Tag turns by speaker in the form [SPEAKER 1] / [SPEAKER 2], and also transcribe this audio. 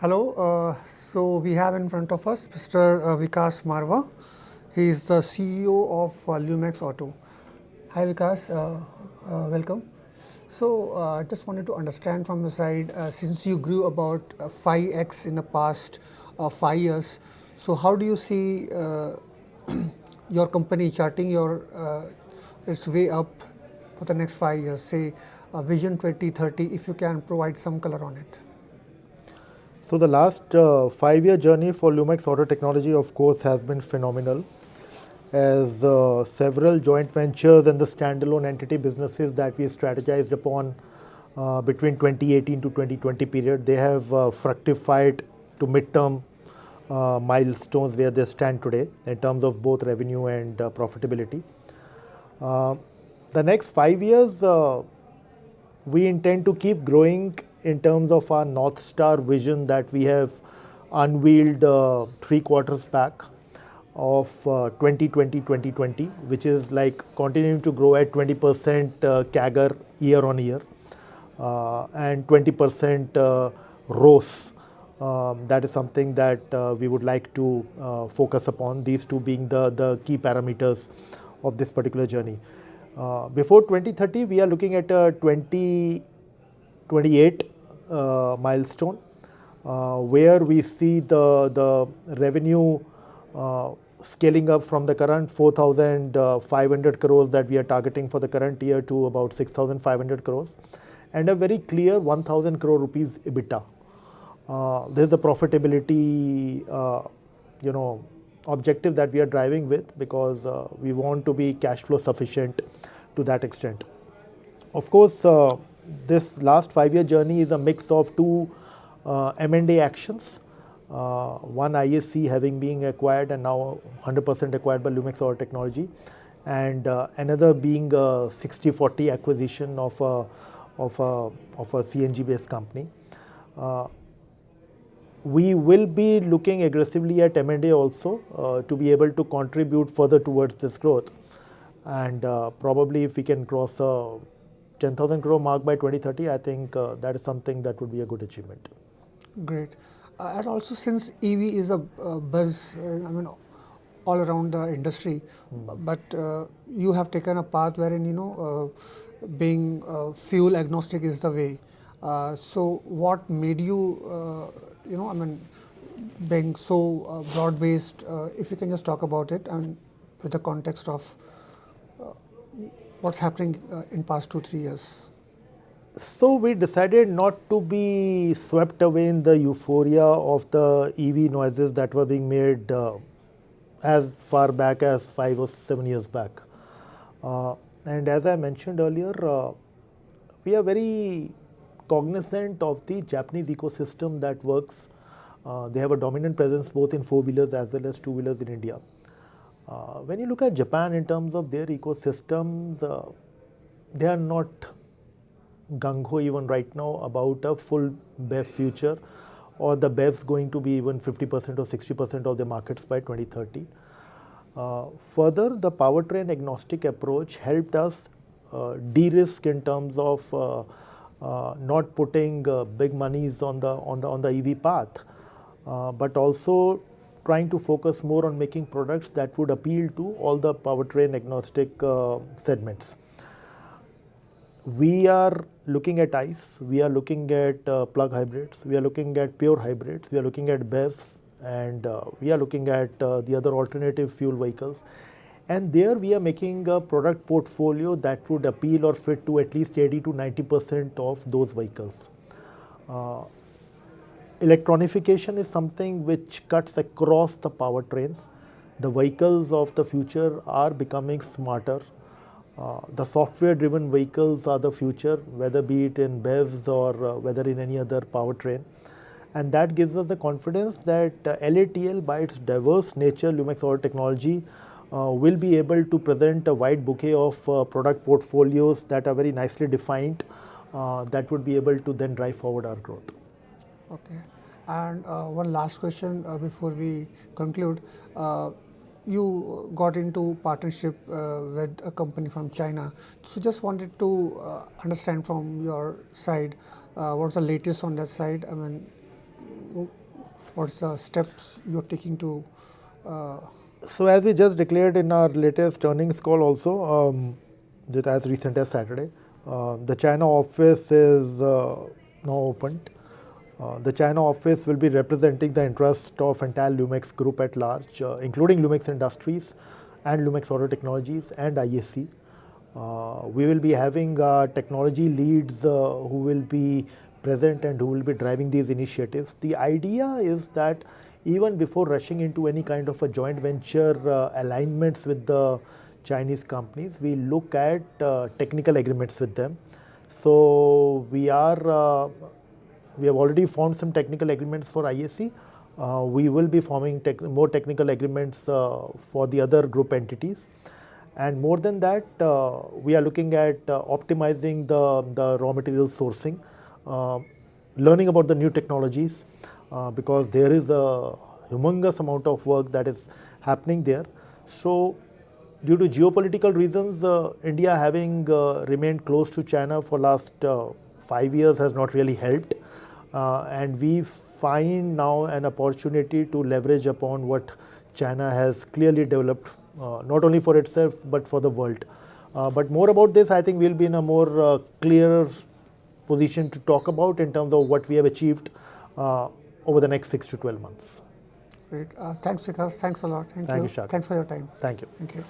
[SPEAKER 1] Hello. So we have in front of us Mr. Vikas Marwah. He is the CEO of Lumax Auto. Hi Vikas, welcome. So I just wanted to understand from your side, since you grew about 5x in the past 5 years, so how do you see your company charting its way up for the next 5 years, say Vision 2030, if you can provide some color on it?
[SPEAKER 2] So the last 5-year journey for Lumax Auto Technology, of course, has been phenomenal, as several joint ventures and the standalone entity businesses that we strategized upon between 2018 to 2020 period, they have fructified to midterm milestones where they stand today in terms of both revenue and profitability. The next 5 years, we intend to keep growing in terms of our North Star vision that we have unveiled 3 quarters back of 2020, which is like continuing to grow at 20% CAGR year on year and 20% ROS. That is something that we would like to focus upon, these two being the key parameters of this particular journey. Before 2030, we are looking at a 2028 milestone, where we see the revenue scaling up from the current 4,500 crores that we are targeting for the current year to about 6,500 crores and a very clear 1,000 crore rupees EBITDA. This is the profitability objective that we are driving with, because we want to be cash flow sufficient to that extent. Of course, this last 5-year journey is a mix of two M&A actions. One ISC having been acquired and now 100% acquired by Lumax Auto Technology, and another being a 60/40 acquisition of a CNG based company. We will be looking aggressively at M&A also to be able to contribute further towards this growth, and probably if we can cross a 10,000 crore mark by 2030, I think that is something that would be a good achievement.
[SPEAKER 1] Great. And also, since EV is a buzz, all around the industry, but you have taken a path wherein being fuel agnostic is the way. So what made you being so broad based? If you can just talk about it and with the context of what's happening in past 2-3 years.
[SPEAKER 2] So we decided not to be swept away in the euphoria of the EV noises that were being made as far back as 5 or 7 years back. And as I mentioned earlier, we are very cognizant of the Japanese ecosystem that works. They have a dominant presence both in 4-wheelers as well as 2-wheelers in India. When you look at Japan in terms of their ecosystems, they are not gung-ho even right now about a full BEV future, or the BEVs going to be even 50% or 60% of the markets by 2030. Further, the powertrain agnostic approach helped us de-risk in terms of not putting big monies on the EV path, but also trying to focus more on making products that would appeal to all the powertrain agnostic segments. We are looking at ICE, we are looking at plug hybrids, we are looking at pure hybrids, we are looking at BEVs, and we are looking at the other alternative fuel vehicles. And there we are making a product portfolio that would appeal or fit to at least 80 to 90% of those vehicles. Electronification is something which cuts across the powertrains. The vehicles of the future are becoming smarter. The software-driven vehicles are the future, whether be it in BEVs or whether in any other powertrain. And that gives us the confidence that LATL, by its diverse nature, Lumax Auto Technology, will be able to present a wide bouquet of product portfolios that are very nicely defined, that would be able to then drive forward our growth.
[SPEAKER 1] Okay. And one last question before we conclude. You got into partnership with a company from China. So just wanted to understand from your side, what's the latest on that side? what's the steps you're taking to
[SPEAKER 2] So as we just declared in our latest earnings call also, that as recent as Saturday, the China office is now opened. The China office will be representing the interest of entire Lumax group at large, including Lumax Industries and Lumax Auto Technologies and IAC. We will be having technology leads who will be present and who will be driving these initiatives. The idea is that even before rushing into any kind of a joint venture alignments with the Chinese companies, we look at technical agreements with them. So we have already formed some technical agreements for IAC. We will be forming more technical agreements for the other group entities. And more than that, we are looking at optimizing the raw material sourcing, learning about the new technologies, because there is a humongous amount of work that is happening there. So due to geopolitical reasons, India having remained close to China for last 5 years has not really helped. And we find now an opportunity to leverage upon what China has clearly developed, not only for itself but for the world. But more about this, I think we'll be in a more clear position to talk about in terms of what we have achieved over the next 6 to 12 months.
[SPEAKER 1] Great. Thanks, Vikas. Thanks a lot.
[SPEAKER 2] Thank you, Shaka.
[SPEAKER 1] Thanks for your time.
[SPEAKER 2] Thank you.
[SPEAKER 1] Thank you.